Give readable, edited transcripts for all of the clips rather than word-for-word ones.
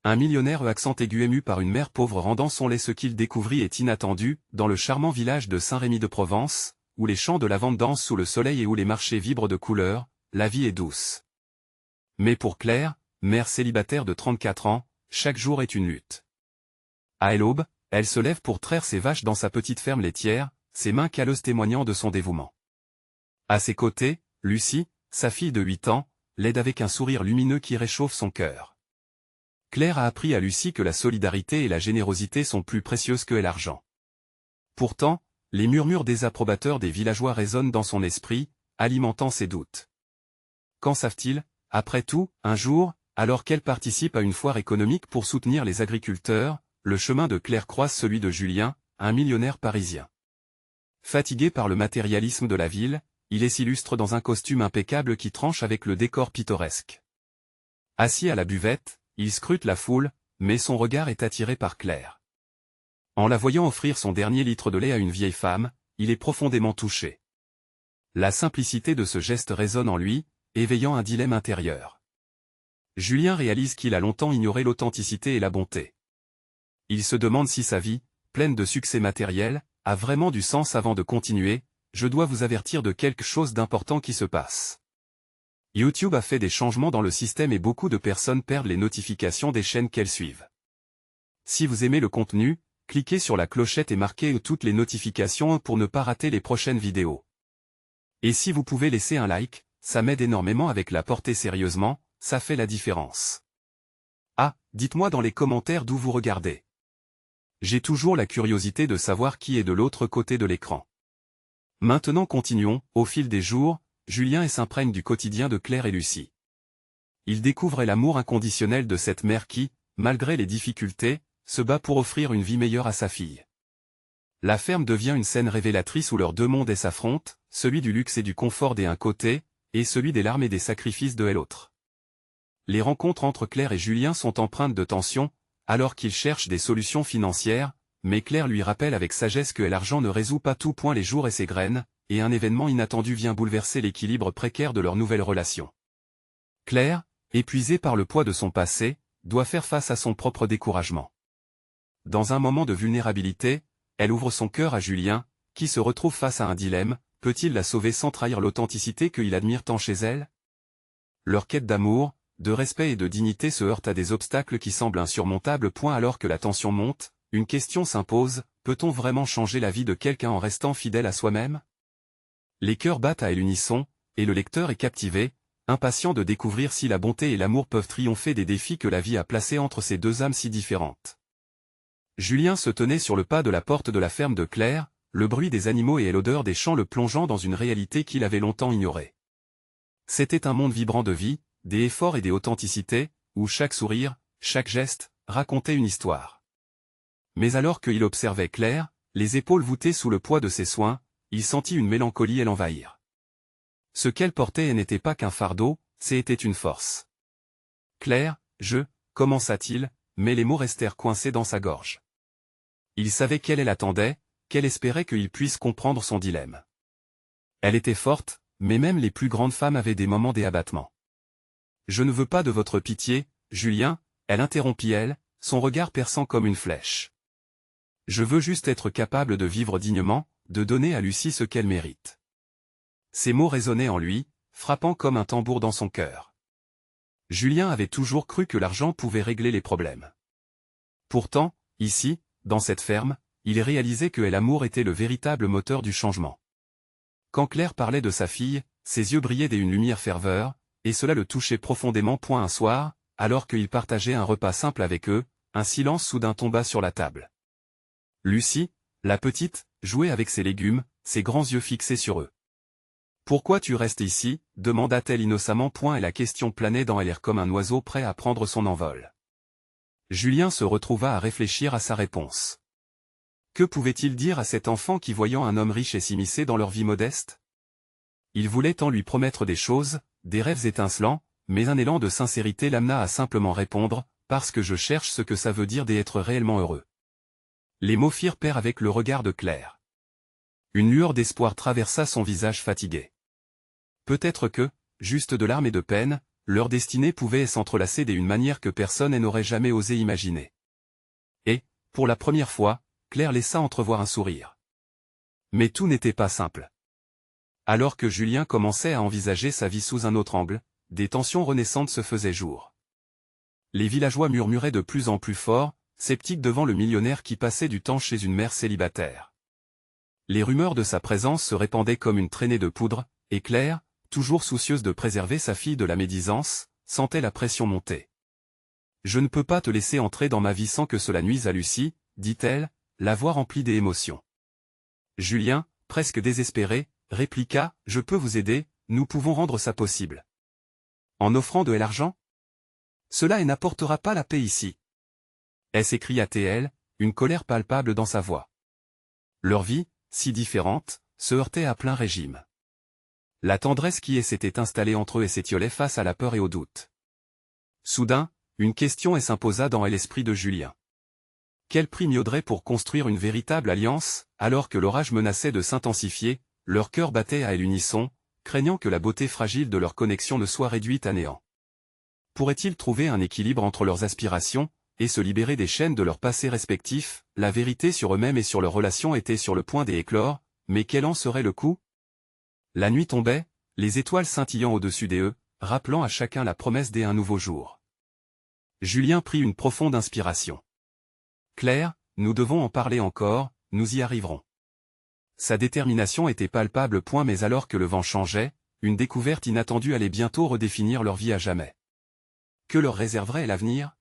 Un millionnaire accent aigu ému par une mère pauvre rendant son lait. Ce qu'il découvrit est inattendu, dans le charmant village de Saint-Rémy-de-Provence, où les champs de lavande dansent sous le soleil et où les marchés vibrent de couleurs, la vie est douce. Mais pour Claire, mère célibataire de 34 ans, chaque jour est une lutte. À l'aube, elle se lève pour traire ses vaches dans sa petite ferme laitière, ses mains calleuses témoignant de son dévouement. À ses côtés, Lucie, sa fille de 8 ans, l'aide avec un sourire lumineux qui réchauffe son cœur. Claire a appris à Lucie que la solidarité et la générosité sont plus précieuses que l'argent. Pourtant, les murmures désapprobateurs des villageois résonnent dans son esprit, alimentant ses doutes. Qu'en savent-ils? Après tout, un jour, alors qu'elle participe à une foire économique pour soutenir les agriculteurs, le chemin de Claire croise celui de Julien, un millionnaire parisien. Fatigué par le matérialisme de la ville, il s'illustre dans un costume impeccable qui tranche avec le décor pittoresque. Assis à la buvette, il scrute la foule, mais son regard est attiré par Claire. En la voyant offrir son dernier litre de lait à une vieille femme, il est profondément touché. La simplicité de ce geste résonne en lui, éveillant un dilemme intérieur. Julien réalise qu'il a longtemps ignoré l'authenticité et la bonté. Il se demande si sa vie, pleine de succès matériels, a vraiment du sens. Avant de continuer, je dois vous avertir de quelque chose d'important qui se passe. YouTube a fait des changements dans le système et beaucoup de personnes perdent les notifications des chaînes qu'elles suivent. Si vous aimez le contenu, cliquez sur la clochette et marquez toutes les notifications pour ne pas rater les prochaines vidéos. Et si vous pouvez laisser un like, ça m'aide énormément. Avec la portée sérieusement, ça fait la différence. Ah, dites-moi dans les commentaires d'où vous regardez. J'ai toujours la curiosité de savoir qui est de l'autre côté de l'écran. Maintenant continuons. Au fil des jours, Julien s'imprègne du quotidien de Claire et Lucie. Il découvre l'amour inconditionnel de cette mère qui, malgré les difficultés, se bat pour offrir une vie meilleure à sa fille. La ferme devient une scène révélatrice où leurs deux mondes s'affrontent, celui du luxe et du confort d'un côté, et celui des larmes et des sacrifices de l'autre. Les rencontres entre Claire et Julien sont empreintes de tension, alors qu'il cherche des solutions financières, mais Claire lui rappelle avec sagesse que l'argent ne résout pas tout. Les jours et ses graines, et un événement inattendu vient bouleverser l'équilibre précaire de leur nouvelle relation. Claire, épuisée par le poids de son passé, doit faire face à son propre découragement. Dans un moment de vulnérabilité, elle ouvre son cœur à Julien, qui se retrouve face à un dilemme: peut-il la sauver sans trahir l'authenticité qu'il admire tant chez elle? Leur quête d'amour, de respect et de dignité se heurte à des obstacles qui semblent insurmontables. Alors que la tension monte, une question s'impose: peut-on vraiment changer la vie de quelqu'un en restant fidèle à soi-même? Les cœurs battent à l'unisson, et le lecteur est captivé, impatient de découvrir si la bonté et l'amour peuvent triompher des défis que la vie a placés entre ces deux âmes si différentes. Julien se tenait sur le pas de la porte de la ferme de Claire, le bruit des animaux et l'odeur des champs le plongeant dans une réalité qu'il avait longtemps ignorée. C'était un monde vibrant de vie, des efforts et des authenticités, où chaque sourire, chaque geste, racontait une histoire. Mais alors qu'il observait Claire, les épaules voûtées sous le poids de ses soins, il sentit une mélancolie l'envahir. Ce qu'elle portait n'était pas qu'un fardeau, c'était une force. Claire, commença-t-il, mais les mots restèrent coincés dans sa gorge. Il savait qu'elle l'attendait, qu'elle espérait qu'il puisse comprendre son dilemme. Elle était forte, mais même les plus grandes femmes avaient des moments d'abattement. Je ne veux pas de votre pitié, Julien, elle interrompit son regard perçant comme une flèche. Je veux juste être capable de vivre dignement, de donner à Lucie ce qu'elle mérite. Ces mots résonnaient en lui, frappant comme un tambour dans son cœur. Julien avait toujours cru que l'argent pouvait régler les problèmes. Pourtant, ici, dans cette ferme, il réalisait que l'amour était le véritable moteur du changement. Quand Claire parlait de sa fille, ses yeux brillaient d'une lumière ferveur, et cela le touchait profondément. Un soir, alors qu'il partageait un repas simple avec eux, un silence soudain tomba sur la table. Lucie, la petite, jouait avec ses légumes, ses grands yeux fixés sur eux. « Pourquoi tu restes ici ?» demanda-t-elle innocemment. Et la question planait dans l'air comme un oiseau prêt à prendre son envol. Julien se retrouva à réfléchir à sa réponse. Que pouvait-il dire à cet enfant qui, voyant un homme riche, s'immiscer dans leur vie modeste? Il voulait tant lui promettre des choses, des rêves étincelants, mais un élan de sincérité l'amena à simplement répondre: « Parce que je cherche ce que ça veut dire d'être réellement heureux. » Les mots firent pair avec le regard de Claire. Une lueur d'espoir traversa son visage fatigué. Peut-être que, juste de larmes et de peine, leur destinée pouvait s'entrelacer d'une manière que personne n'aurait jamais osé imaginer. Et, pour la première fois, Claire laissa entrevoir un sourire. Mais tout n'était pas simple. Alors que Julien commençait à envisager sa vie sous un autre angle, des tensions renaissantes se faisaient jour. Les villageois murmuraient de plus en plus fort, sceptiques devant le millionnaire qui passait du temps chez une mère célibataire. Les rumeurs de sa présence se répandaient comme une traînée de poudre, et Claire, toujours soucieuse de préserver sa fille de la médisance, sentait la pression monter. « Je ne peux pas te laisser entrer dans ma vie sans que cela nuise à Lucie, » dit-elle, la voix remplie d'émotion. Julien, presque désespéré, répliqua « Je peux vous aider, nous pouvons rendre ça possible. » « En offrant de l'argent ? Cela n'apportera pas la paix ici. » s'écria-t-elle, une colère palpable dans sa voix. Leur vie, si différente, se heurtait à plein régime. La tendresse qui s'était installée entre eux s'étiolait face à la peur et au doute. Soudain, une question s'imposa dans l'esprit de Julien. Quel prix Miaudrait pour construire une véritable alliance, alors que l'orage menaçait de s'intensifier, leur cœur battait à l'unisson, craignant que la beauté fragile de leur connexion ne soit réduite à néant. Pourraient-ils trouver un équilibre entre leurs aspirations, et se libérer des chaînes de leurs passés respectifs? La vérité sur eux-mêmes et sur leurs relations était sur le point d'éclore, mais quel en serait le coup? La nuit tombait, les étoiles scintillant au-dessus d'eux, rappelant à chacun la promesse d'un nouveau jour. Julien prit une profonde inspiration. « Claire, nous devons en parler encore, nous y arriverons. » Sa détermination était palpable. Mais alors que le vent changeait, une découverte inattendue allait bientôt redéfinir leur vie à jamais. Que leur réserverait l'avenir?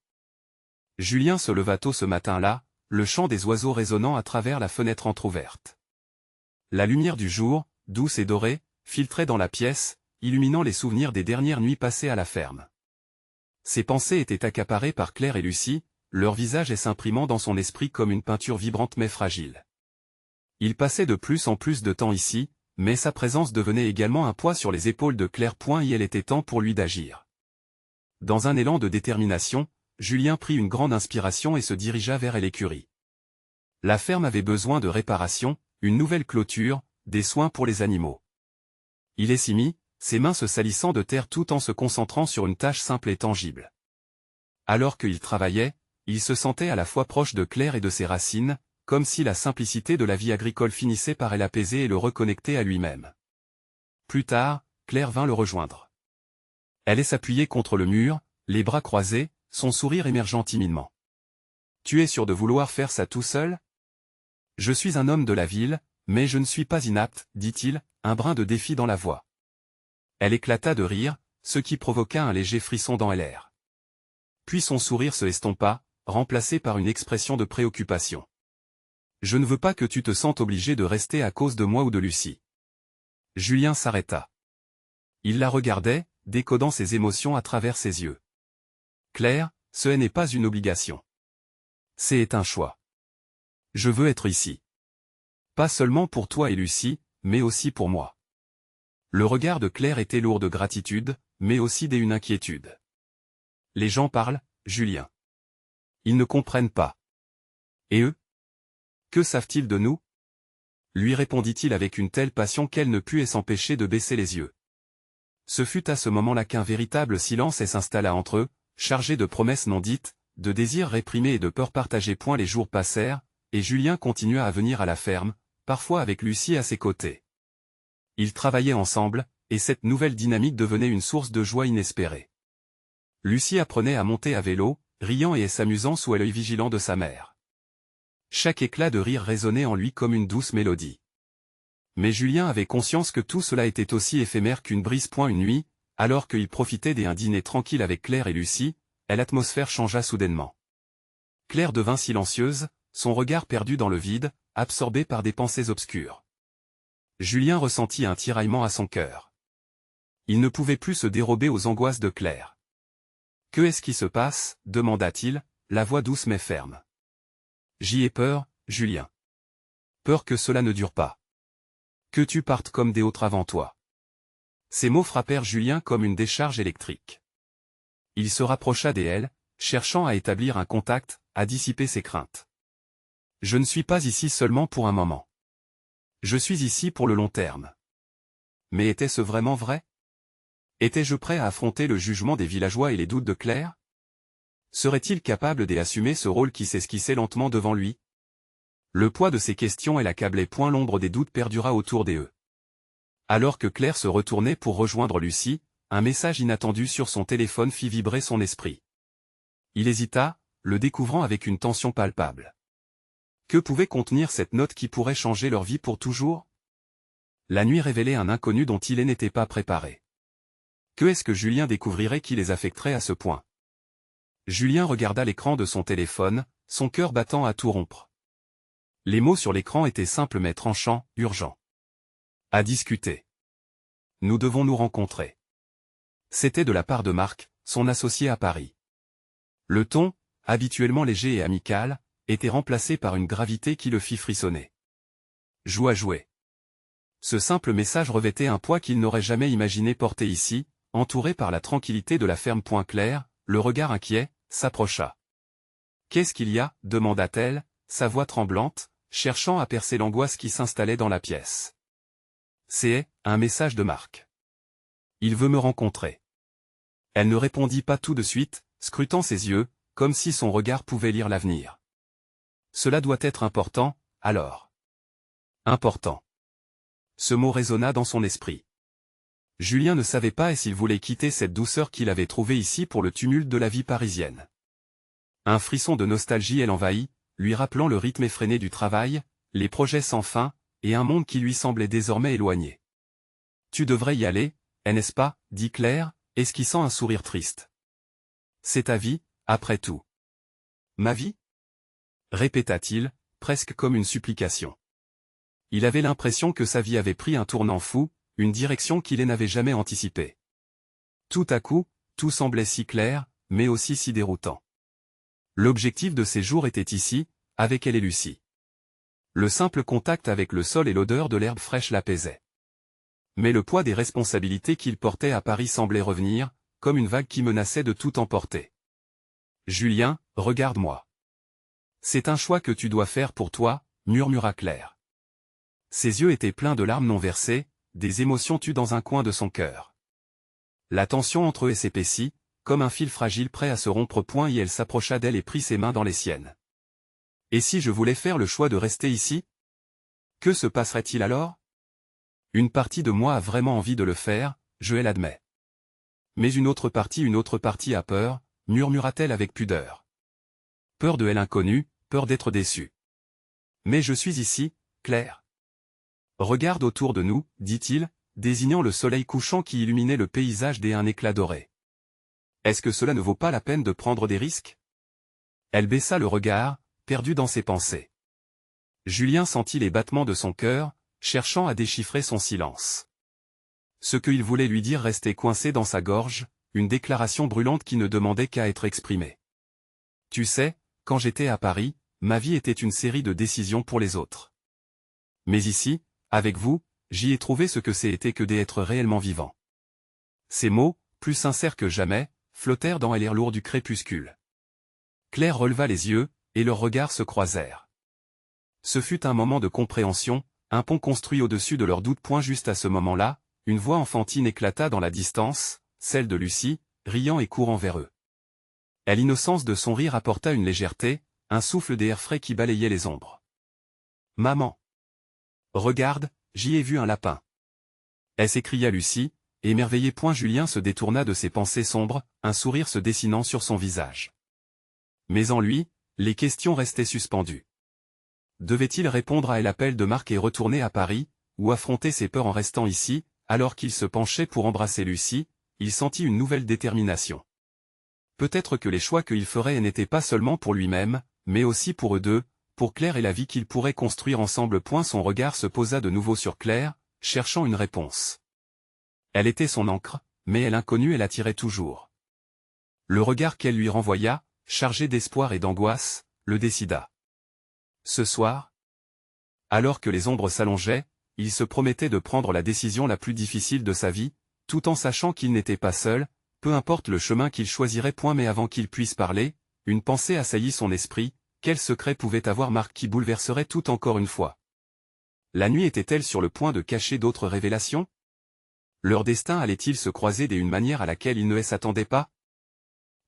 Julien se leva tôt ce matin-là, le chant des oiseaux résonnant à travers la fenêtre entr'ouverte. La lumière du jour, douce et dorée, filtrait dans la pièce, illuminant les souvenirs des dernières nuits passées à la ferme. Ses pensées étaient accaparées par Claire et Lucie, leur visage s'imprimant dans son esprit comme une peinture vibrante mais fragile. Il passait de plus en plus de temps ici, mais sa présence devenait également un poids sur les épaules de Claire. Il était temps pour lui d'agir. Dans un élan de détermination, Julien prit une grande inspiration et se dirigea vers l'écurie. La ferme avait besoin de réparation, une nouvelle clôture, des soins pour les animaux. Il s'y mit, ses mains se salissant de terre tout en se concentrant sur une tâche simple et tangible. Alors qu'il travaillait, il se sentait à la fois proche de Claire et de ses racines, comme si la simplicité de la vie agricole finissait par l'apaiser et le reconnecter à lui-même. Plus tard, Claire vint le rejoindre. Elle s'appuyait contre le mur, les bras croisés, son sourire émergeant timidement. « Tu es sûr de vouloir faire ça tout seul ? Je suis un homme de la ville, mais je ne suis pas inapte, dit-il, un brin de défi dans la voix. Elle éclata de rire, ce qui provoqua un léger frisson dans l'air. Puis son sourire se estompa, remplacé par une expression de préoccupation. « Je ne veux pas que tu te sentes obligé de rester à cause de moi ou de Lucie. » Julien s'arrêta. Il la regardait, décodant ses émotions à travers ses yeux. « Claire, ce n'est pas une obligation. C'est un choix. Je veux être ici. Pas seulement pour toi et Lucie, mais aussi pour moi. » Le regard de Claire était lourd de gratitude, mais aussi d'une inquiétude. « Les gens parlent, Julien. Ils ne comprennent pas. Et eux? Que savent-ils de nous ?» lui répondit-il avec une telle passion qu'elle ne put s'empêcher de baisser les yeux. Ce fut à ce moment-là qu'un véritable silence s'installa entre eux, chargé de promesses non dites, de désirs réprimés et de peurs partagées. Les jours passèrent, et Julien continua à venir à la ferme, parfois avec Lucie à ses côtés. Ils travaillaient ensemble, et cette nouvelle dynamique devenait une source de joie inespérée. Lucie apprenait à monter à vélo, riant et s'amusant sous l'œil vigilant de sa mère. Chaque éclat de rire résonnait en lui comme une douce mélodie. Mais Julien avait conscience que tout cela était aussi éphémère qu'une brise. Une nuit, alors qu'il profitait d'un dîner tranquille avec Claire et Lucie, l'atmosphère changea soudainement. Claire devint silencieuse, son regard perdu dans le vide, absorbé par des pensées obscures. Julien ressentit un tiraillement à son cœur. Il ne pouvait plus se dérober aux angoisses de Claire. « Qu'est-ce qui se passe » demanda-t-il, la voix douce mais ferme. « J'y ai peur, Julien. Peur que cela ne dure pas. Que tu partes comme des autres avant toi. » Ces mots frappèrent Julien comme une décharge électrique. Il se rapprocha d'elle, cherchant à établir un contact, à dissiper ses craintes. « Je ne suis pas ici seulement pour un moment. Je suis ici pour le long terme. » Mais était-ce vraiment vrai? Étais-je prêt à affronter le jugement des villageois et les doutes de Claire? Serait-il capable d'assumer ce rôle qui s'esquissait lentement devant lui? Le poids de ces questions et l'accablait point, l'ombre des doutes perdura autour d'eux. Alors que Claire se retournait pour rejoindre Lucie, un message inattendu sur son téléphone fit vibrer son esprit. Il hésita, le découvrant avec une tension palpable. Que pouvait contenir cette note qui pourrait changer leur vie pour toujours? La nuit révélait un inconnu dont il n'était pas préparé. Que est-ce que Julien découvrirait qui les affecterait à ce point? Julien regarda l'écran de son téléphone, son cœur battant à tout rompre. Les mots sur l'écran étaient simples mais tranchants, urgents. À discuter. Nous devons nous rencontrer. C'était de la part de Marc, son associé à Paris. Le ton, habituellement léger et amical, était remplacé par une gravité qui le fit frissonner. Joue à jouer. Ce simple message revêtait un poids qu'il n'aurait jamais imaginé porter ici, entouré par la tranquillité de la ferme. Claire, le regard inquiet, s'approcha. « Qu'est-ce qu'il y a » demanda-t-elle, sa voix tremblante, cherchant à percer l'angoisse qui s'installait dans la pièce. « C'est un message de Marc. Il veut me rencontrer. » Elle ne répondit pas tout de suite, scrutant ses yeux, comme si son regard pouvait lire l'avenir. Cela doit être important, alors. Important. Ce mot résonna dans son esprit. Julien ne savait pas s'il voulait quitter cette douceur qu'il avait trouvée ici pour le tumulte de la vie parisienne. Un frisson de nostalgie l'envahit, lui rappelant le rythme effréné du travail, les projets sans fin, et un monde qui lui semblait désormais éloigné. « Tu devrais y aller, n'est-ce pas » dit Claire, esquissant un sourire triste. « C'est ta vie, après tout. »« Ma vie » répéta-t-il, presque comme une supplication. Il avait l'impression que sa vie avait pris un tournant fou, une direction qu'il n'avait jamais anticipée. Tout à coup, tout semblait si clair, mais aussi si déroutant. L'objectif de ces jours était ici, avec elle et Lucie. Le simple contact avec le sol et l'odeur de l'herbe fraîche l'apaisaient. Mais le poids des responsabilités qu'il portait à Paris semblait revenir, comme une vague qui menaçait de tout emporter. « Julien, regarde-moi. C'est un choix que tu dois faire pour toi, » murmura Claire. Ses yeux étaient pleins de larmes non versées, des émotions tues dans un coin de son cœur. La tension entre eux s'épaissit, comme un fil fragile prêt à se rompre. Et elle s'approcha d'elle et prit ses mains dans les siennes. « Et si je voulais faire le choix de rester ici? Que se passerait-il alors? Une partie de moi a vraiment envie de le faire, je l'admets. Mais une autre partie a peur, » murmura-t-elle avec pudeur. Peur de l'inconnu, peur d'être déçue. « Mais je suis ici, Claire. Regarde autour de nous, dit-il, désignant le soleil couchant qui illuminait le paysage d'un éclat doré. Est-ce que cela ne vaut pas la peine de prendre des risques? Elle baissa le regard, perdue dans ses pensées. Julien sentit les battements de son cœur, cherchant à déchiffrer son silence. Ce qu'il voulait lui dire restait coincé dans sa gorge, une déclaration brûlante qui ne demandait qu'à être exprimée. Tu sais, quand j'étais à Paris, ma vie était une série de décisions pour les autres. Mais ici, avec vous, j'y ai trouvé ce que c'était que d'être réellement vivant. Ces mots, plus sincères que jamais, flottèrent dans l'air lourd du crépuscule. Claire releva les yeux, et leurs regards se croisèrent. Ce fut un moment de compréhension, un pont construit au-dessus de leurs doutes. Juste à ce moment-là, une voix enfantine éclata dans la distance, celle de Lucie, riant et courant vers eux. À l'innocence de son rire apporta une légèreté, un souffle d'air frais qui balayait les ombres. « Maman! Regarde, j'y ai vu un lapin. » s'écria Lucie, émerveillée. Julien se détourna de ses pensées sombres, un sourire se dessinant sur son visage. Mais en lui, les questions restaient suspendues. Devait-il répondre à l'appel de Marc et retourner à Paris, ou affronter ses peurs en restant ici? Alors qu'il se penchait pour embrasser Lucie, il sentit une nouvelle détermination. Peut-être que les choix qu'il ferait n'étaient pas seulement pour lui-même, mais aussi pour eux deux, pour Claire et la vie qu'ils pourraient construire ensemble. Son regard se posa de nouveau sur Claire, cherchant une réponse. Elle était son encre, mais l'inconnu l'attirait toujours. Le regard qu'elle lui renvoya, chargé d'espoir et d'angoisse, le décida. Ce soir, alors que les ombres s'allongeaient, il se promettait de prendre la décision la plus difficile de sa vie, tout en sachant qu'il n'était pas seul, peu importe le chemin qu'il choisirait. Mais avant qu'il puisse parler, une pensée assaillit son esprit. Quel secret pouvait avoir Marc qui bouleverserait tout encore une fois? La nuit était-elle sur le point de cacher d'autres révélations? Leur destin allait-il se croiser d'une manière à laquelle il ne s'attendait pas?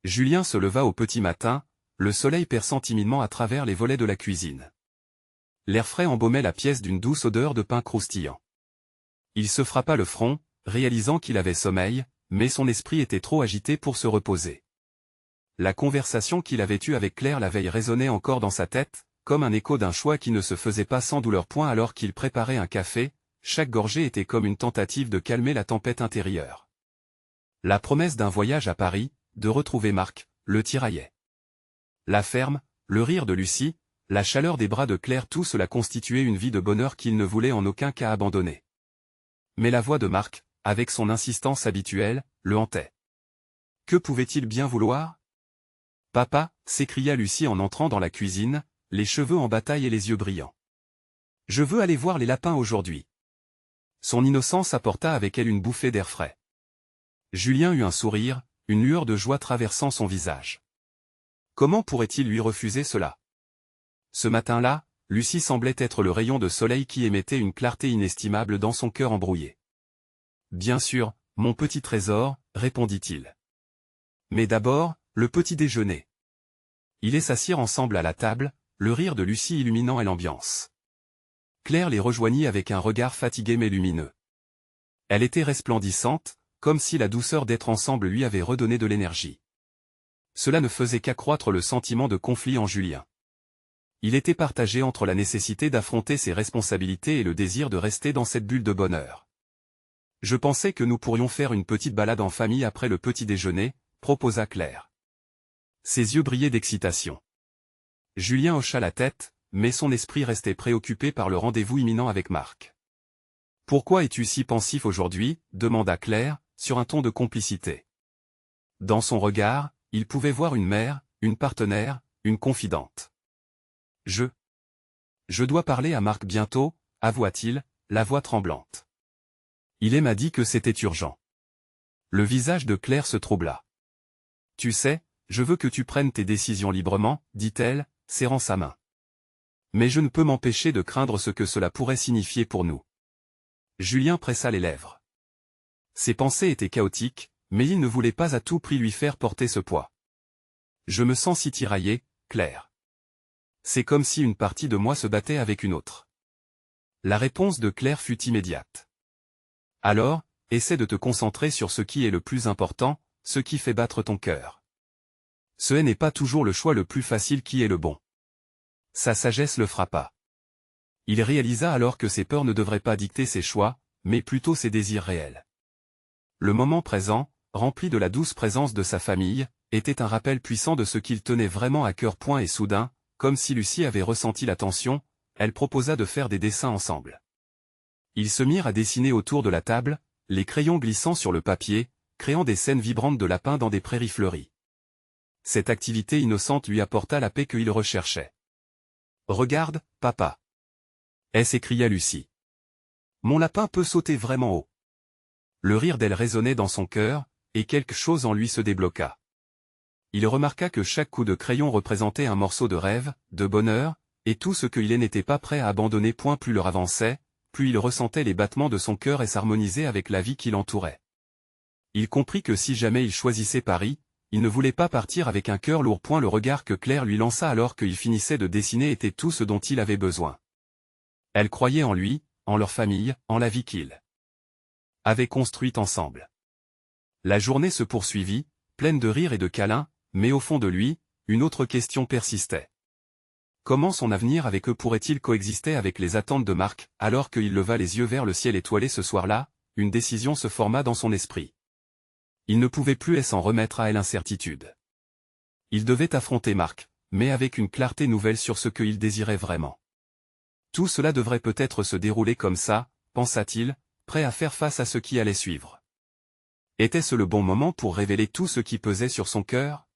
Julien se leva au petit matin, le soleil perçant timidement à travers les volets de la cuisine. L'air frais embaumait la pièce d'une douce odeur de pain croustillant. Il se frappa le front, réalisant qu'il avait sommeil, mais son esprit était trop agité pour se reposer. La conversation qu'il avait eue avec Claire la veille résonnait encore dans sa tête, comme un écho d'un choix qui ne se faisait pas sans douleur. Alors qu'il préparait un café, chaque gorgée était comme une tentative de calmer la tempête intérieure. La promesse d'un voyage à Paris, de retrouver Marc, le tiraillait. La ferme, le rire de Lucie, la chaleur des bras de Claire, tout cela constituait une vie de bonheur qu'il ne voulait en aucun cas abandonner. Mais la voix de Marc, avec son insistance habituelle, le hantait. Que pouvait-il bien vouloir? Papa, s'écria Lucie en entrant dans la cuisine, les cheveux en bataille et les yeux brillants. Je veux aller voir les lapins aujourd'hui. Son innocence apporta avec elle une bouffée d'air frais. Julien eut un sourire, une lueur de joie traversant son visage. Comment pourrait-il lui refuser cela? Ce matin-là, Lucie semblait être le rayon de soleil qui émettait une clarté inestimable dans son cœur embrouillé. Bien sûr, mon petit trésor, répondit-il. Mais d'abord, le petit déjeuner. Ils s'assirent ensemble à la table, le rire de Lucie illuminant l'ambiance. Claire les rejoignit avec un regard fatigué mais lumineux. Elle était resplendissante, comme si la douceur d'être ensemble lui avait redonné de l'énergie. Cela ne faisait qu'accroître le sentiment de conflit en Julien. Il était partagé entre la nécessité d'affronter ses responsabilités et le désir de rester dans cette bulle de bonheur. Je pensais que nous pourrions faire une petite balade en famille après le petit déjeuner, proposa Claire. Ses yeux brillaient d'excitation. Julien hocha la tête, mais son esprit restait préoccupé par le rendez-vous imminent avec Marc. « Pourquoi es-tu si pensif aujourd'hui » demanda Claire, sur un ton de complicité. Dans son regard, il pouvait voir une mère, une partenaire, une confidente. « Je dois parler à Marc bientôt, avoua-t-il, la voix tremblante. Il m'a dit que c'était urgent. » Le visage de Claire se troubla. « Tu sais, je veux que tu prennes tes décisions librement, dit-elle, serrant sa main. Mais je ne peux m'empêcher de craindre ce que cela pourrait signifier pour nous. » Julien pressa les lèvres. Ses pensées étaient chaotiques, mais il ne voulait pas à tout prix lui faire porter ce poids. « Je me sens si tiraillé, Claire. C'est comme si une partie de moi se battait avec une autre. » La réponse de Claire fut immédiate. « Alors, essaie de te concentrer sur ce qui est le plus important, ce qui fait battre ton cœur. Ce n'est pas toujours le choix le plus facile qui est le bon. » Sa sagesse le frappa. Il réalisa alors que ses peurs ne devraient pas dicter ses choix, mais plutôt ses désirs réels. Le moment présent, rempli de la douce présence de sa famille, était un rappel puissant de ce qu'il tenait vraiment à cœur. Et soudain, comme si Lucie avait ressenti la tension, elle proposa de faire des dessins ensemble. Ils se mirent à dessiner autour de la table, les crayons glissant sur le papier, créant des scènes vibrantes de lapins dans des prairies fleuries. Cette activité innocente lui apporta la paix qu'il recherchait. « Regarde, papa !» s'écria Lucie. « Mon lapin peut sauter vraiment haut. » Le rire d'elle résonnait dans son cœur, et quelque chose en lui se débloqua. Il remarqua que chaque coup de crayon représentait un morceau de rêve, de bonheur, et tout ce qu'il n'était pas prêt à abandonner. Plus l'heure avançait, plus il ressentait les battements de son cœur et s'harmonisait avec la vie qui l'entourait. Il comprit que si jamais il choisissait Paris, il ne voulait pas partir avec un cœur lourd. Le regard que Claire lui lança alors qu'il finissait de dessiner était tout ce dont il avait besoin. Elle croyait en lui, en leur famille, en la vie qu'ils avaient construite ensemble. La journée se poursuivit, pleine de rires et de câlins, mais au fond de lui, une autre question persistait. Comment son avenir avec eux pourrait-il coexister avec les attentes de Marc? Alors qu'il leva les yeux vers le ciel étoilé ce soir-là, une décision se forma dans son esprit. Il ne pouvait plus s'en remettre à l'incertitude. Il devait affronter Marc, mais avec une clarté nouvelle sur ce qu'il désirait vraiment. Tout cela devrait peut-être se dérouler comme ça, pensa-t-il, prêt à faire face à ce qui allait suivre. Était-ce le bon moment pour révéler tout ce qui pesait sur son cœur?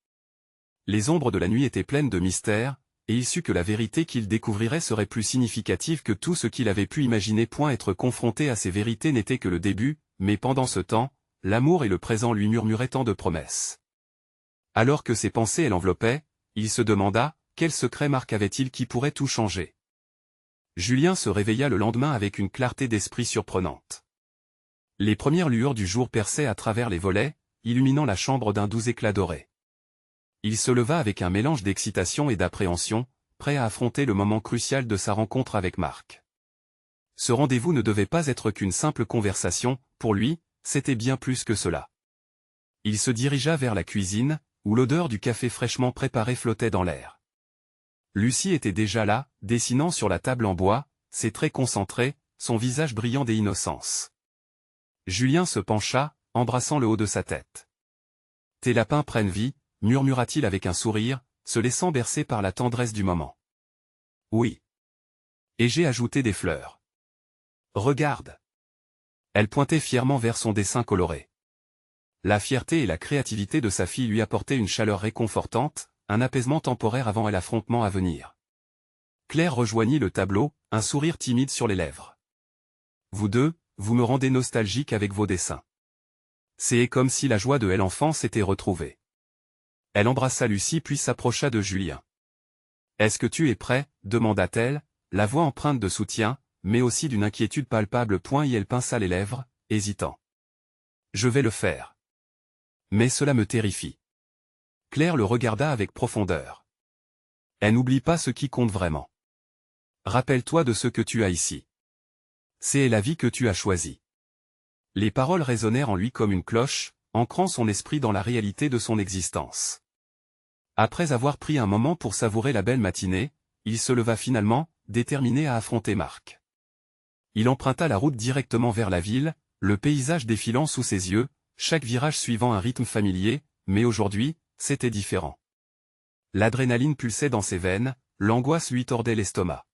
Les ombres de la nuit étaient pleines de mystères, et il sut que la vérité qu'il découvrirait serait plus significative que tout ce qu'il avait pu imaginer. Être confronté à ces vérités n'était que le début, mais pendant ce temps, l'amour et le présent lui murmuraient tant de promesses. Alors que ses pensées l'enveloppaient, il se demanda, quel secret Marc avait-il qui pourrait tout changer? Julien se réveilla le lendemain avec une clarté d'esprit surprenante. Les premières lueurs du jour perçaient à travers les volets, illuminant la chambre d'un doux éclat doré. Il se leva avec un mélange d'excitation et d'appréhension, prêt à affronter le moment crucial de sa rencontre avec Marc. Ce rendez-vous ne devait pas être qu'une simple conversation, pour lui, c'était bien plus que cela. Il se dirigea vers la cuisine, où l'odeur du café fraîchement préparé flottait dans l'air. Lucie était déjà là, dessinant sur la table en bois, ses traits concentrés, son visage brillant d'innocence. Julien se pencha, embrassant le haut de sa tête. « Tes lapins prennent vie », murmura-t-il avec un sourire, se laissant bercer par la tendresse du moment. « Oui. Et j'ai ajouté des fleurs. Regarde. » Elle pointait fièrement vers son dessin coloré. La fierté et la créativité de sa fille lui apportaient une chaleur réconfortante, un apaisement temporaire avant l'affrontement à venir. Claire rejoignit le tableau, un sourire timide sur les lèvres. « Vous deux, vous me rendez nostalgique avec vos dessins. » C'est comme si la joie de l'enfance s'était retrouvée. Elle embrassa Lucie puis s'approcha de Julien. « Est-ce que tu es prêt ?» demanda-t-elle, la voix empreinte de soutien, mais aussi d'une inquiétude palpable. Elle pinça les lèvres, hésitant. « Je vais le faire. Mais cela me terrifie. » Claire le regarda avec profondeur. « Elle n'oublie pas ce qui compte vraiment. Rappelle-toi de ce que tu as ici. C'est la vie que tu as choisie. » Les paroles résonnèrent en lui comme une cloche, ancrant son esprit dans la réalité de son existence. Après avoir pris un moment pour savourer la belle matinée, il se leva finalement, déterminé à affronter Marc. Il emprunta la route directement vers la ville, le paysage défilant sous ses yeux, chaque virage suivant un rythme familier, mais aujourd'hui, c'était différent. L'adrénaline pulsait dans ses veines, l'angoisse lui tordait l'estomac.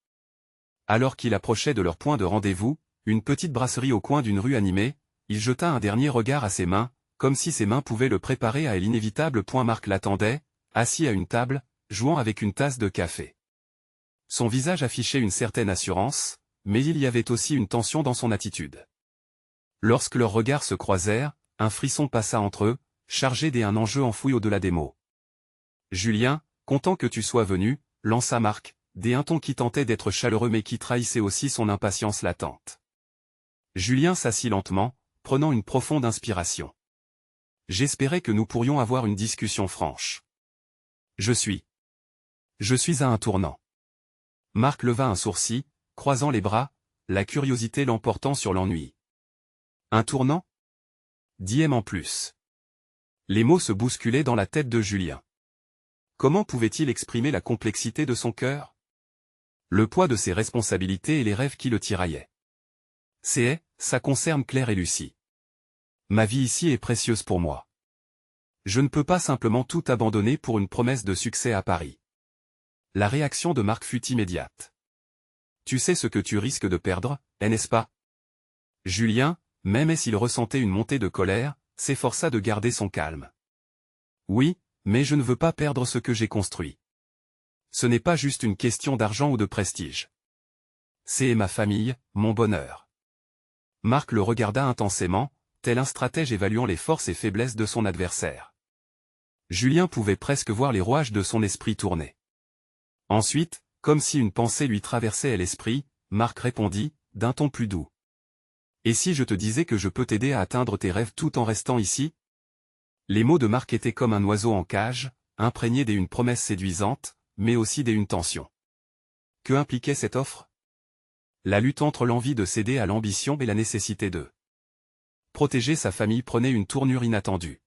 Alors qu'il approchait de leur point de rendez-vous, une petite brasserie au coin d'une rue animée, il jeta un dernier regard à ses mains, comme si ses mains pouvaient le préparer à l'inévitable point. Marc l'attendait, assis à une table, jouant avec une tasse de café. Son visage affichait une certaine assurance, mais il y avait aussi une tension dans son attitude. Lorsque leurs regards se croisèrent, un frisson passa entre eux, chargé d'un enjeu enfoui au-delà des mots. « Julien, content que tu sois venu », lança Marc, d'un ton qui tentait d'être chaleureux mais qui trahissait aussi son impatience latente. Julien s'assit lentement, prenant une profonde inspiration. « J'espérais que nous pourrions avoir une discussion franche. Je suis à un tournant. » Marc leva un sourcil, croisant les bras, la curiosité l'emportant sur l'ennui. « Un tournant ?» dit en plus. Les mots se bousculaient dans la tête de Julien. Comment pouvait-il exprimer la complexité de son cœur? Le poids de ses responsabilités et les rêves qui le tiraillaient. Ça concerne Claire et Lucie. Ma vie ici est précieuse pour moi. Je ne peux pas simplement tout abandonner pour une promesse de succès à Paris. La réaction de Marc fut immédiate. Tu sais ce que tu risques de perdre, n'est-ce pas? Julien, même s'il ressentait une montée de colère, s'efforça de garder son calme. Oui, mais je ne veux pas perdre ce que j'ai construit. Ce n'est pas juste une question d'argent ou de prestige. C'est ma famille, mon bonheur. Marc le regarda intensément, tel un stratège évaluant les forces et faiblesses de son adversaire. Julien pouvait presque voir les rouages de son esprit tourner. Ensuite, comme si une pensée lui traversait l'esprit, Marc répondit, d'un ton plus doux. « Et si je te disais que je peux t'aider à atteindre tes rêves tout en restant ici ?» Les mots de Marc étaient comme un oiseau en cage, imprégnés d'une promesse séduisante, mais aussi d'une tension. Que impliquait cette offre? La lutte entre l'envie de céder à l'ambition et la nécessité de protéger sa famille prenait une tournure inattendue.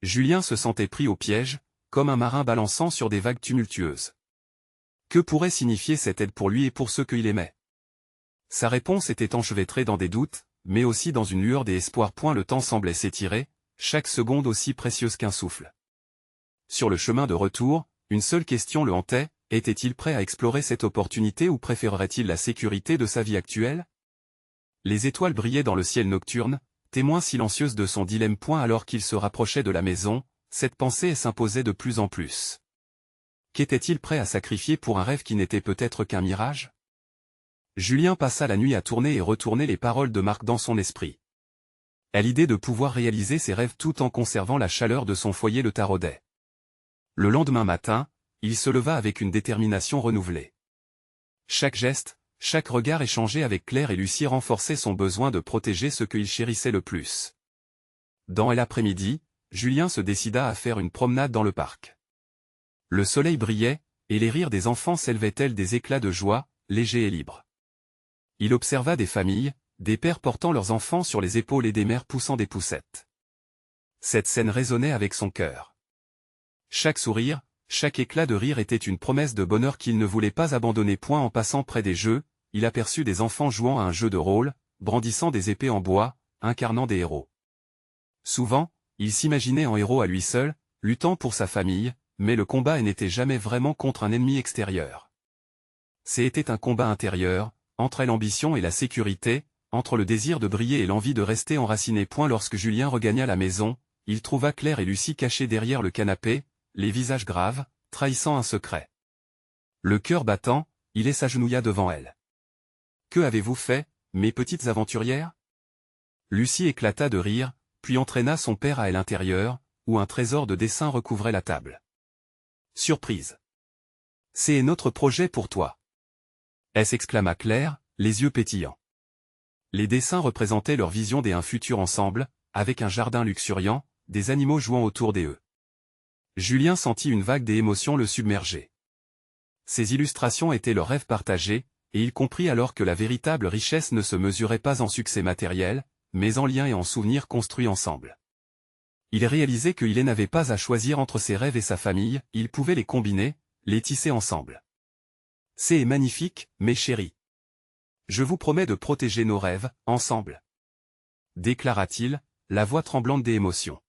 Julien se sentait pris au piège, comme un marin balançant sur des vagues tumultueuses. Que pourrait signifier cette aide pour lui et pour ceux qu'il aimait? Sa réponse était enchevêtrée dans des doutes, mais aussi dans une lueur d'espoir. Le temps semblait s'étirer, chaque seconde aussi précieuse qu'un souffle. Sur le chemin de retour, une seule question le hantait, était-il prêt à explorer cette opportunité ou préférerait-il la sécurité de sa vie actuelle? Les étoiles brillaient dans le ciel nocturne, témoin silencieuse de son dilemme. Alors qu'il se rapprochait de la maison, cette pensée s'imposait de plus en plus. Qu'était-il prêt à sacrifier pour un rêve qui n'était peut-être qu'un mirage? Julien passa la nuit à tourner et retourner les paroles de Marc dans son esprit. À l'idée de pouvoir réaliser ses rêves tout en conservant la chaleur de son foyer le taraudait. Le lendemain matin, il se leva avec une détermination renouvelée. Chaque geste, Chaque regard échangé avec Claire et Lucie renforçait son besoin de protéger ce qu'il chérissait le plus. Dans l'après-midi, Julien se décida à faire une promenade dans le parc. Le soleil brillait, et les rires des enfants s'élevaient tels des éclats de joie, légers et libres. Il observa des familles, des pères portant leurs enfants sur les épaules et des mères poussant des poussettes. Cette scène résonnait avec son cœur. Chaque sourire, chaque éclat de rire était une promesse de bonheur qu'il ne voulait pas abandonner. Point en passant près des jeux, il aperçut des enfants jouant à un jeu de rôle, brandissant des épées en bois, incarnant des héros. Souvent, il s'imaginait en héros à lui seul, luttant pour sa famille, mais le combat n'était jamais vraiment contre un ennemi extérieur. C'était un combat intérieur, entre l'ambition et la sécurité, entre le désir de briller et l'envie de rester enraciné. Lorsque Julien regagna la maison, il trouva Claire et Lucie cachés derrière le canapé, les visages graves, trahissant un secret. Le cœur battant, il s'agenouilla devant elle. « Que avez-vous fait, mes petites aventurières ?» Lucie éclata de rire, puis entraîna son père à l'intérieur, où un trésor de dessins recouvrait la table. « Surprise !»« C'est notre projet pour toi !» s'exclama Claire, les yeux pétillants. Les dessins représentaient leur vision d'un futur ensemble, avec un jardin luxuriant, des animaux jouant autour d'eux. Julien sentit une vague d'émotions le submerger. Ces illustrations étaient leur rêve partagé, et il comprit alors que la véritable richesse ne se mesurait pas en succès matériel, mais en liens et en souvenirs construits ensemble. Il réalisait qu'il n'avait pas à choisir entre ses rêves et sa famille, il pouvait les combiner, les tisser ensemble. « C'est magnifique, mes chéris. Je vous promets de protéger nos rêves, ensemble. » déclara-t-il, la voix tremblante d'émotion.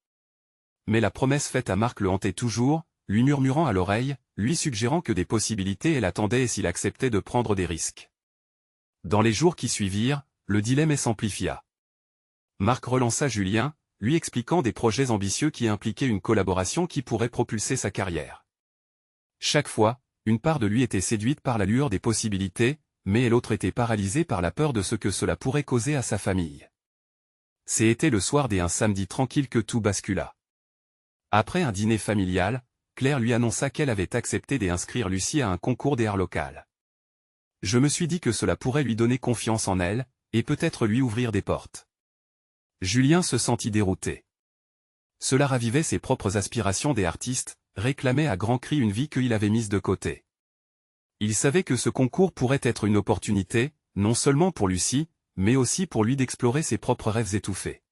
Mais la promesse faite à Marc le hantait toujours, lui murmurant à l'oreille, lui suggérant que des possibilités l'attendaient s'il acceptait de prendre des risques. Dans les jours qui suivirent, le dilemme s'amplifia. Marc relança Julien, lui expliquant des projets ambitieux qui impliquaient une collaboration qui pourrait propulser sa carrière. Chaque fois, une part de lui était séduite par la lueur des possibilités, mais l'autre était paralysée par la peur de ce que cela pourrait causer à sa famille. C'était le soir d'un samedi tranquille que tout bascula. Après un dîner familial, Claire lui annonça qu'elle avait accepté d'inscrire Lucie à un concours d'art local. « Je me suis dit que cela pourrait lui donner confiance en elle, et peut-être lui ouvrir des portes. » Julien se sentit dérouté. Cela ravivait ses propres aspirations d'artiste, réclamait à grands cris une vie qu'il avait mise de côté. Il savait que ce concours pourrait être une opportunité, non seulement pour Lucie, mais aussi pour lui d'explorer ses propres rêves étouffés.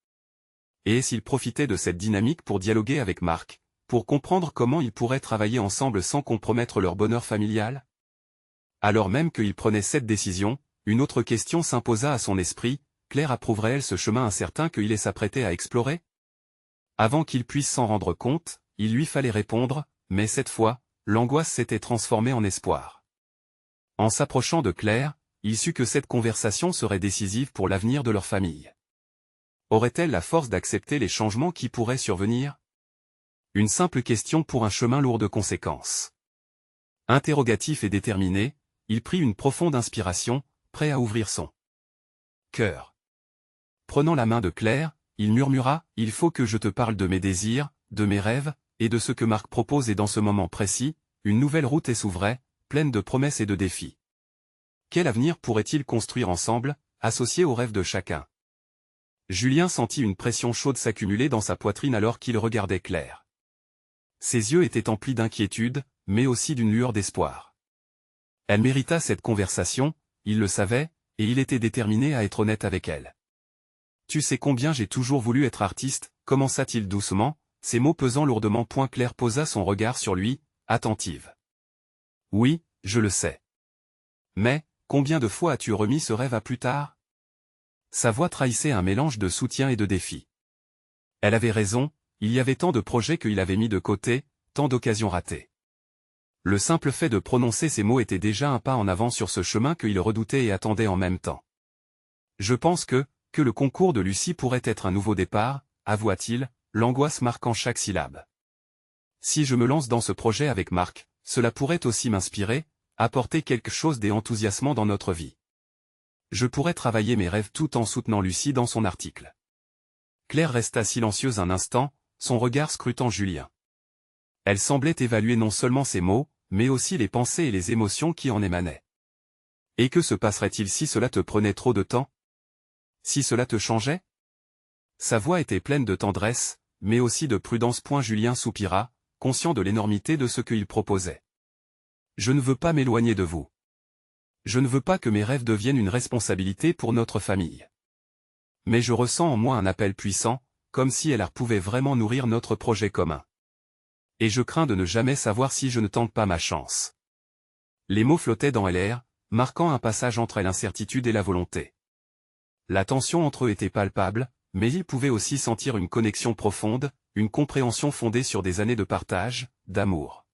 Et s'il profitait de cette dynamique pour dialoguer avec Marc, pour comprendre comment ils pourraient travailler ensemble sans compromettre leur bonheur familial? Alors même qu'il prenait cette décision, une autre question s'imposa à son esprit, Claire approuverait-elle ce chemin incertain qu'il s'apprêtait à explorer? Avant qu'il puisse s'en rendre compte, il lui fallait répondre, mais cette fois, l'angoisse s'était transformée en espoir. En s'approchant de Claire, il sut que cette conversation serait décisive pour l'avenir de leur famille. Aurait-elle la force d'accepter les changements qui pourraient survenir? Une simple question pour un chemin lourd de conséquences. Interrogatif et déterminé, il prit une profonde inspiration, prêt à ouvrir son cœur. Prenant la main de Claire, il murmura « Il faut que je te parle de mes désirs, de mes rêves, et de ce que Marc propose. » Et dans ce moment précis, une nouvelle route s'ouvrait, pleine de promesses et de défis. Quel avenir pourraient-ils construire ensemble, associés aux rêves de chacun? Julien sentit une pression chaude s'accumuler dans sa poitrine alors qu'il regardait Claire. Ses yeux étaient emplis d'inquiétude, mais aussi d'une lueur d'espoir. Elle mérita cette conversation, il le savait, et il était déterminé à être honnête avec elle. « Tu sais combien j'ai toujours voulu être artiste » commença-t-il doucement, ses mots pesant lourdement. Claire posa son regard sur lui, attentive. « Oui, je le sais. Mais, combien de fois as-tu remis ce rêve à plus tard ?» Sa voix trahissait un mélange de soutien et de défi. Elle avait raison, il y avait tant de projets qu'il avait mis de côté, tant d'occasions ratées. Le simple fait de prononcer ces mots était déjà un pas en avant sur ce chemin qu'il redoutait et attendait en même temps. « Je pense que le concours de Lucie pourrait être un nouveau départ, avoua-t-il, l'angoisse marquant chaque syllabe. Si je me lance dans ce projet avec Marc, cela pourrait aussi m'inspirer, apporter quelque chose d'enthousiasmant dans notre vie. Je pourrais travailler mes rêves tout en soutenant Lucie dans son article. » Claire resta silencieuse un instant, son regard scrutant Julien. Elle semblait évaluer non seulement ses mots, mais aussi les pensées et les émotions qui en émanaient. Et que se passerait-il si cela te prenait trop de temps? Si cela te changeait? Sa voix était pleine de tendresse, mais aussi de prudence. Julien soupira, conscient de l'énormité de ce qu'il proposait. Je ne veux pas m'éloigner de vous. Je ne veux pas que mes rêves deviennent une responsabilité pour notre famille. Mais je ressens en moi un appel puissant, comme si elle pouvait vraiment nourrir notre projet commun. Et je crains de ne jamais savoir si je ne tente pas ma chance. Les mots flottaient dans l'air, marquant un passage entre l'incertitude et la volonté. La tension entre eux était palpable, mais il pouvait aussi sentir une connexion profonde, une compréhension fondée sur des années de partage, d'amour.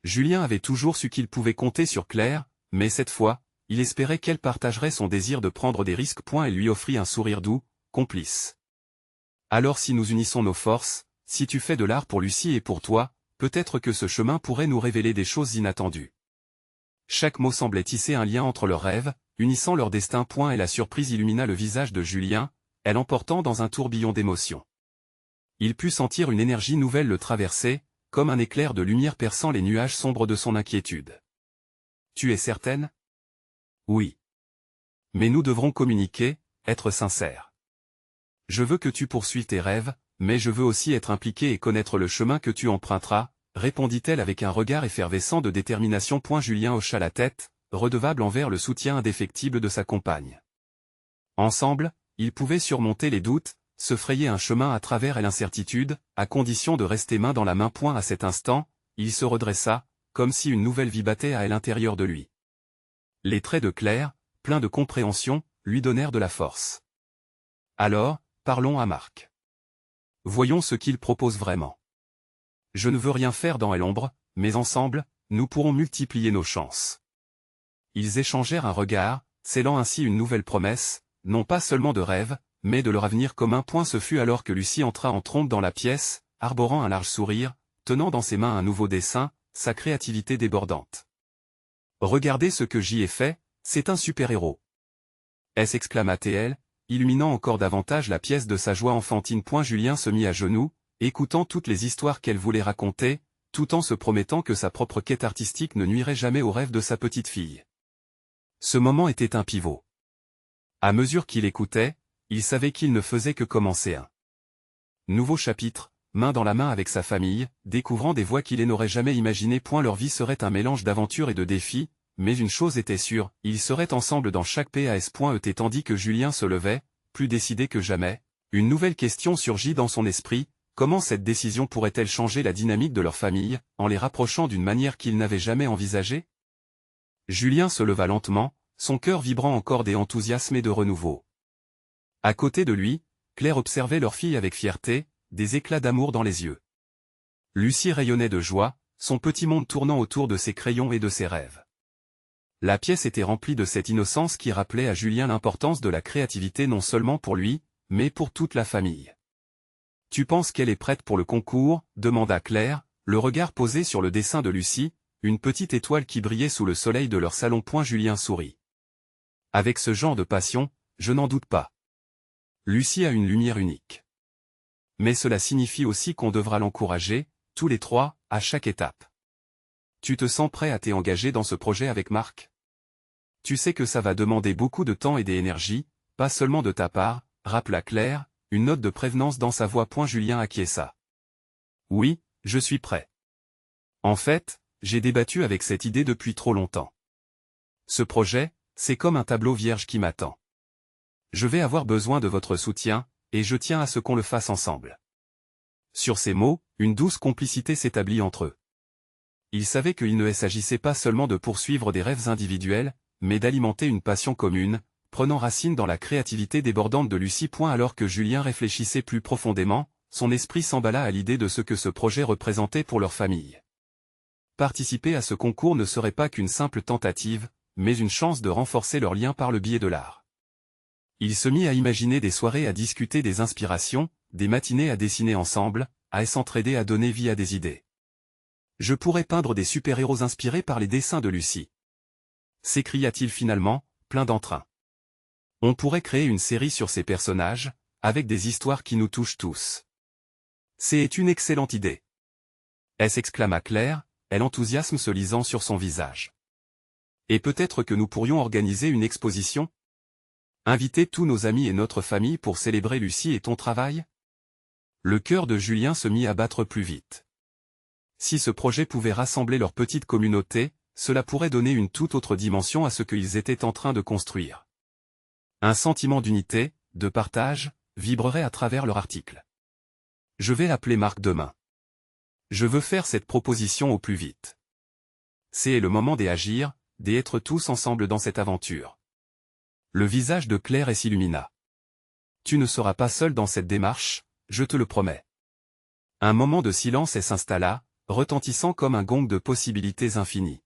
Julien avait toujours su qu'il pouvait compter sur Claire, mais cette fois, il espérait qu'elle partagerait son désir de prendre des risques. Et lui offrit un sourire doux, complice. Alors si nous unissons nos forces, si tu fais de l'art pour Lucie et pour toi, peut-être que ce chemin pourrait nous révéler des choses inattendues. Chaque mot semblait tisser un lien entre leurs rêves, unissant leur destin. Et la surprise illumina le visage de Julien, elle emportant dans un tourbillon d'émotions. Il put sentir une énergie nouvelle le traverser, comme un éclair de lumière perçant les nuages sombres de son inquiétude. Tu es certaine? Oui. Mais nous devrons communiquer, être sincères. Je veux que tu poursuives tes rêves, mais je veux aussi être impliqué et connaître le chemin que tu emprunteras, répondit-elle avec un regard effervescent de détermination. Julien hocha la tête, redevable envers le soutien indéfectible de sa compagne. Ensemble, ils pouvaient surmonter les doutes, se frayer un chemin à travers l'incertitude, à condition de rester main dans la main. À cet instant, il se redressa, comme si une nouvelle vie battait à l'intérieur de lui. Les traits de Claire, pleins de compréhension, lui donnèrent de la force. Alors, parlons à Marc. Voyons ce qu'il propose vraiment. Je ne veux rien faire dans l'ombre, mais ensemble, nous pourrons multiplier nos chances. Ils échangèrent un regard, scellant ainsi une nouvelle promesse, non pas seulement de rêve, mais de leur avenir commun. Ce fut alors que Lucie entra en trompe dans la pièce, arborant un large sourire, tenant dans ses mains un nouveau dessin, sa créativité débordante. Regardez ce que j'y ai fait, c'est un super-héros. S'exclama-t-elle, illuminant encore davantage la pièce de sa joie enfantine. Julien se mit à genoux, écoutant toutes les histoires qu'elle voulait raconter, tout en se promettant que sa propre quête artistique ne nuirait jamais aux rêves de sa petite fille. Ce moment était un pivot. À mesure qu'il écoutait, il savait qu'il ne faisait que commencer un nouveau chapitre, main dans la main avec sa famille, découvrant des voies qu'il n'aurait jamais imaginées. Leur vie serait un mélange d'aventures et de défis, mais une chose était sûre, ils seraient ensemble dans chaque pas. Tandis que Julien se levait, plus décidé que jamais, une nouvelle question surgit dans son esprit, comment cette décision pourrait-elle changer la dynamique de leur famille, en les rapprochant d'une manière qu'il n'avait jamais envisagée? Julien se leva lentement, son cœur vibrant encore d'enthousiasme et de renouveau. À côté de lui, Claire observait leur fille avec fierté, des éclats d'amour dans les yeux. Lucie rayonnait de joie, son petit monde tournant autour de ses crayons et de ses rêves. La pièce était remplie de cette innocence qui rappelait à Julien l'importance de la créativité non seulement pour lui, mais pour toute la famille. « Tu penses qu'elle est prête pour le concours ?» demanda Claire, le regard posé sur le dessin de Lucie, une petite étoile qui brillait sous le soleil de leur salon. Julien sourit. Avec ce genre de passion, je n'en doute pas. Lucie a une lumière unique. Mais cela signifie aussi qu'on devra l'encourager, tous les trois, à chaque étape. Tu te sens prêt à t'engager dans ce projet avec Marc? Tu sais que ça va demander beaucoup de temps et d'énergie, pas seulement de ta part, rappela Claire, une note de prévenance dans sa voix. Julien acquiesça. Oui, je suis prêt. En fait, j'ai débattu avec cette idée depuis trop longtemps. Ce projet, c'est comme un tableau vierge qui m'attend. Je vais avoir besoin de votre soutien, et je tiens à ce qu'on le fasse ensemble. Sur ces mots, une douce complicité s'établit entre eux. Ils savaient qu'il ne s'agissait pas seulement de poursuivre des rêves individuels, mais d'alimenter une passion commune, prenant racine dans la créativité débordante de Lucie. Alors que Julien réfléchissait plus profondément, son esprit s'emballa à l'idée de ce que ce projet représentait pour leur famille. Participer à ce concours ne serait pas qu'une simple tentative, mais une chance de renforcer leurs liens par le biais de l'art. Il se mit à imaginer des soirées à discuter des inspirations, des matinées à dessiner ensemble, à s'entraider à donner vie à des idées. Je pourrais peindre des super-héros inspirés par les dessins de Lucie. S'écria-t-il finalement, plein d'entrain. On pourrait créer une série sur ces personnages, avec des histoires qui nous touchent tous. C'est une excellente idée. S'exclama Claire, l'enthousiasme se lisant sur son visage. Et peut-être que nous pourrions organiser une exposition? Inviter tous nos amis et notre famille pour célébrer Lucie et ton travail? Le cœur de Julien se mit à battre plus vite. Si ce projet pouvait rassembler leur petite communauté, cela pourrait donner une toute autre dimension à ce qu'ils étaient en train de construire. Un sentiment d'unité, de partage, vibrerait à travers leur article. Je vais appeler Marc demain. Je veux faire cette proposition au plus vite. C'est le moment d'agir, d'être tous ensemble dans cette aventure. Le visage de Claire s'illumina. Tu ne seras pas seul dans cette démarche, je te le promets. Un moment de silence s'installa, retentissant comme un gong de possibilités infinies.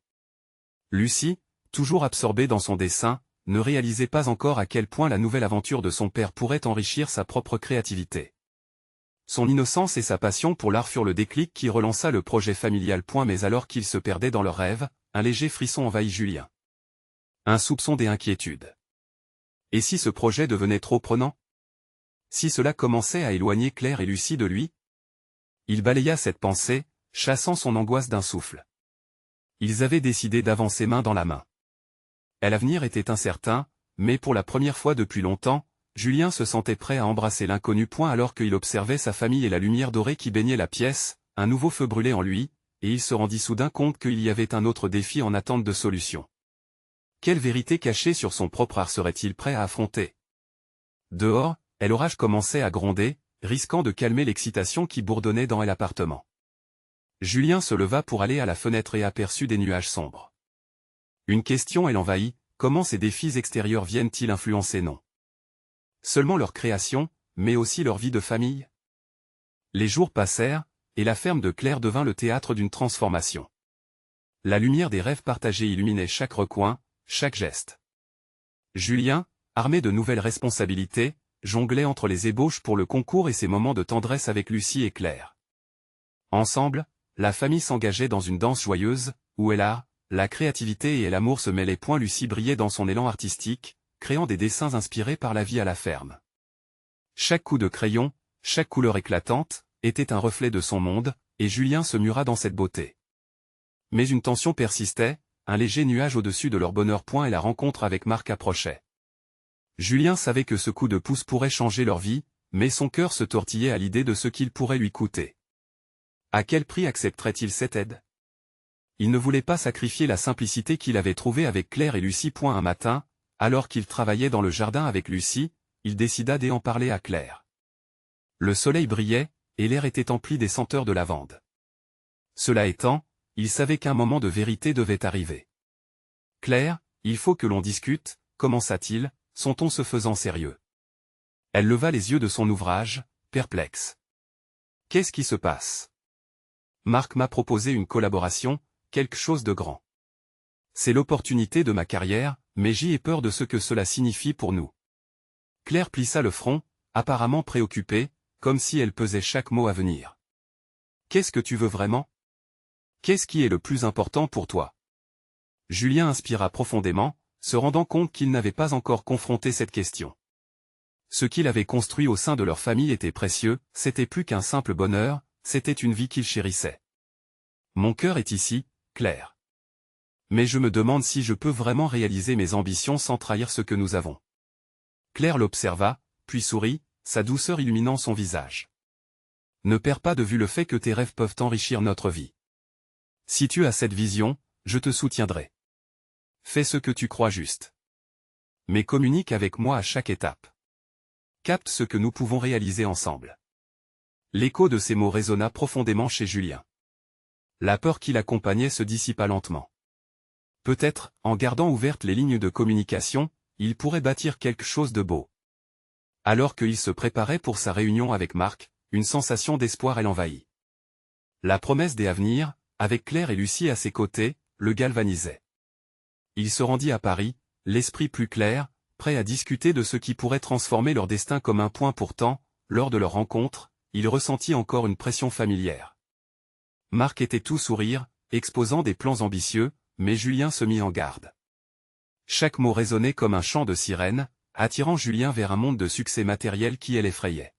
Lucie, toujours absorbée dans son dessin, ne réalisait pas encore à quel point la nouvelle aventure de son père pourrait enrichir sa propre créativité. Son innocence et sa passion pour l'art furent le déclic qui relança le projet familial. Mais alors qu'ils se perdaient dans leurs rêves, un léger frisson envahit Julien. Un soupçon d'inquiétude. Et si ce projet devenait trop prenant? Si cela commençait à éloigner Claire et Lucie de lui? Il balaya cette pensée, chassant son angoisse d'un souffle. Ils avaient décidé d'avancer main dans la main. L'avenir était incertain, mais pour la première fois depuis longtemps, Julien se sentait prêt à embrasser l'inconnu. Alors qu'il observait sa famille et la lumière dorée qui baignait la pièce, un nouveau feu brûlait en lui, et il se rendit soudain compte qu'il y avait un autre défi en attente de solution. Quelle vérité cachée sur son propre art serait-il prêt à affronter? Dehors, l'orage commençait à gronder, risquant de calmer l'excitation qui bourdonnait dans l'appartement. Julien se leva pour aller à la fenêtre et aperçut des nuages sombres. Une question l'envahit, comment ces défis extérieurs viennent-ils influencer non seulement leur création, mais aussi leur vie de famille? Les jours passèrent, et la ferme de Claire devint le théâtre d'une transformation. La lumière des rêves partagés illuminait chaque recoin, chaque geste. Julien, armé de nouvelles responsabilités, jonglait entre les ébauches pour le concours et ses moments de tendresse avec Lucie et Claire. Ensemble, la famille s'engageait dans une danse joyeuse, où l'art, la créativité et l'amour se mêlaient. Lucie brillait dans son élan artistique, créant des dessins inspirés par la vie à la ferme. Chaque coup de crayon, chaque couleur éclatante, était un reflet de son monde, et Julien se mura dans cette beauté. Mais une tension persistait, un léger nuage au-dessus de leur bonheur. Et la rencontre avec Marc approchait. Julien savait que ce coup de pouce pourrait changer leur vie, mais son cœur se tortillait à l'idée de ce qu'il pourrait lui coûter. À quel prix accepterait-il cette aide? Il ne voulait pas sacrifier la simplicité qu'il avait trouvée avec Claire et Lucie. Un matin, alors qu'il travaillait dans le jardin avec Lucie, il décida d'en parler à Claire. Le soleil brillait, et l'air était empli des senteurs de lavande. Cela étant, il savait qu'un moment de vérité devait arriver. « Claire, il faut que l'on discute », commença-t-il, son ton se faisant sérieux. Elle leva les yeux de son ouvrage, perplexe. « Qu'est-ce qui se passe? » Marc m'a proposé une collaboration, quelque chose de grand. C'est l'opportunité de ma carrière, mais j'y ai peur de ce que cela signifie pour nous. Claire plissa le front, apparemment préoccupée, comme si elle pesait chaque mot à venir. Qu'est-ce que tu veux vraiment? Qu'est-ce qui est le plus important pour toi? Julien inspira profondément, se rendant compte qu'il n'avait pas encore confronté cette question. Ce qu'il avait construit au sein de leur famille était précieux, c'était plus qu'un simple bonheur, c'était une vie qu'il chérissait. Mon cœur est ici, Claire. Mais je me demande si je peux vraiment réaliser mes ambitions sans trahir ce que nous avons. Claire l'observa, puis sourit, sa douceur illuminant son visage. Ne perds pas de vue le fait que tes rêves peuvent enrichir notre vie. Si tu as cette vision, je te soutiendrai. Fais ce que tu crois juste. Mais communique avec moi à chaque étape. Capte ce que nous pouvons réaliser ensemble. L'écho de ces mots résonna profondément chez Julien. La peur qui l'accompagnait se dissipa lentement. Peut-être, en gardant ouvertes les lignes de communication, il pourrait bâtir quelque chose de beau. Alors qu'il se préparait pour sa réunion avec Marc, une sensation d'espoir l'envahit. La promesse des avenirs, avec Claire et Lucie à ses côtés, le galvanisait. Il se rendit à Paris, l'esprit plus clair, prêt à discuter de ce qui pourrait transformer leur destin comme un point. Pourtant, lors de leur rencontre, il ressentit encore une pression familière. Marc était tout sourire, exposant des plans ambitieux, mais Julien se mit en garde. Chaque mot résonnait comme un chant de sirène, attirant Julien vers un monde de succès matériel qui l'effrayait.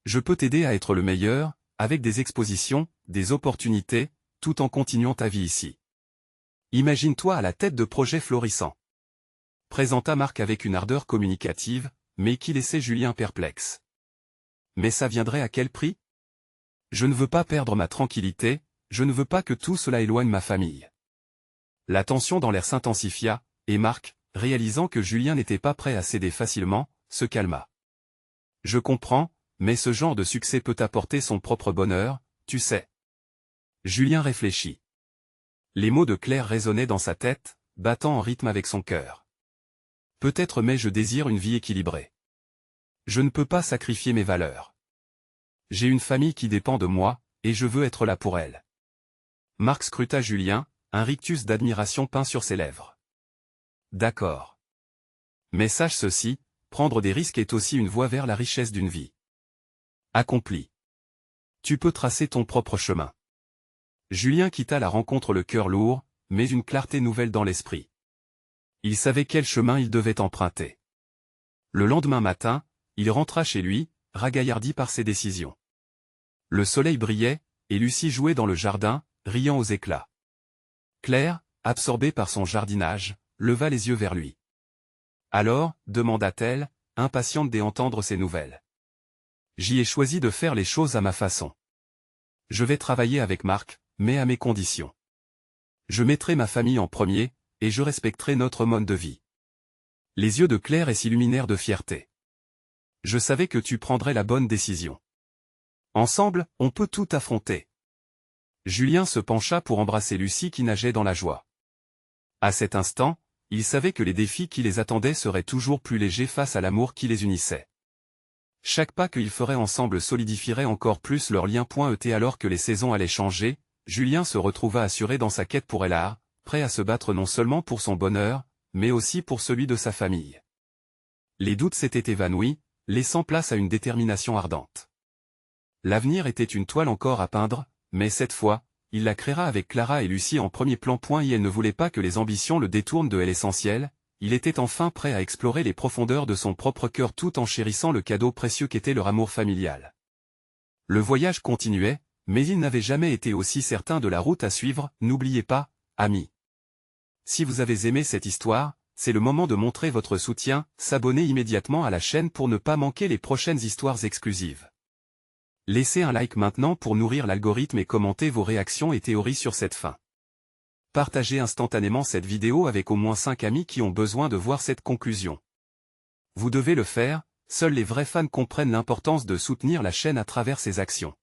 Je peux t'aider à être le meilleur, avec des expositions, des opportunités, tout en continuant ta vie ici. Imagine-toi à la tête de projets florissants. Présenta Marc avec une ardeur communicative, mais qui laissait Julien perplexe. Mais ça viendrait à quel prix? Je ne veux pas perdre ma tranquillité, je ne veux pas que tout cela éloigne ma famille. La tension dans l'air s'intensifia, et Marc, réalisant que Julien n'était pas prêt à céder facilement, se calma. Je comprends, mais ce genre de succès peut apporter son propre bonheur, tu sais. Julien réfléchit. Les mots de Claire résonnaient dans sa tête, battant en rythme avec son cœur. Peut-être mais je désire une vie équilibrée. Je ne peux pas sacrifier mes valeurs. J'ai une famille qui dépend de moi, et je veux être là pour elle. Marc scruta Julien, un rictus d'admiration peint sur ses lèvres. D'accord. Mais sache ceci, prendre des risques est aussi une voie vers la richesse d'une vie accomplie. Tu peux tracer ton propre chemin. Julien quitta la rencontre le cœur lourd, mais une clarté nouvelle dans l'esprit. Il savait quel chemin il devait emprunter. Le lendemain matin, il rentra chez lui, ragaillardi par ses décisions. Le soleil brillait, et Lucie jouait dans le jardin, riant aux éclats. Claire, absorbée par son jardinage, leva les yeux vers lui. Alors, demanda-t-elle, impatiente d'entendre ses nouvelles. J'y ai choisi de faire les choses à ma façon. Je vais travailler avec Marc, mais à mes conditions. Je mettrai ma famille en premier, et je respecterai notre mode de vie. Les yeux de Claire s'illuminèrent de fierté. Je savais que tu prendrais la bonne décision. Ensemble, on peut tout affronter. Julien se pencha pour embrasser Lucie qui nageait dans la joie. À cet instant, il savait que les défis qui les attendaient seraient toujours plus légers face à l'amour qui les unissait. Chaque pas qu'ils feraient ensemble solidifierait encore plus leur lien. Alors que les saisons allaient changer, Julien se retrouva assuré dans sa quête pour Ella, prêt à se battre non seulement pour son bonheur, mais aussi pour celui de sa famille. Les doutes s'étaient évanouis, laissant place à une détermination ardente. L'avenir était une toile encore à peindre, mais cette fois, il la créera avec Clara et Lucie en premier plan. Elle ne voulait pas que les ambitions le détournent de l'essentiel, il était enfin prêt à explorer les profondeurs de son propre cœur tout en chérissant le cadeau précieux qu'était leur amour familial. Le voyage continuait, mais il n'avait jamais été aussi certain de la route à suivre. N'oubliez pas, amis. Si vous avez aimé cette histoire, c'est le moment de montrer votre soutien, s'abonner immédiatement à la chaîne pour ne pas manquer les prochaines histoires exclusives. Laissez un like maintenant pour nourrir l'algorithme et commentez vos réactions et théories sur cette fin. Partagez instantanément cette vidéo avec au moins 5 amis qui ont besoin de voir cette conclusion. Vous devez le faire, seuls les vrais fans comprennent l'importance de soutenir la chaîne à travers ses actions.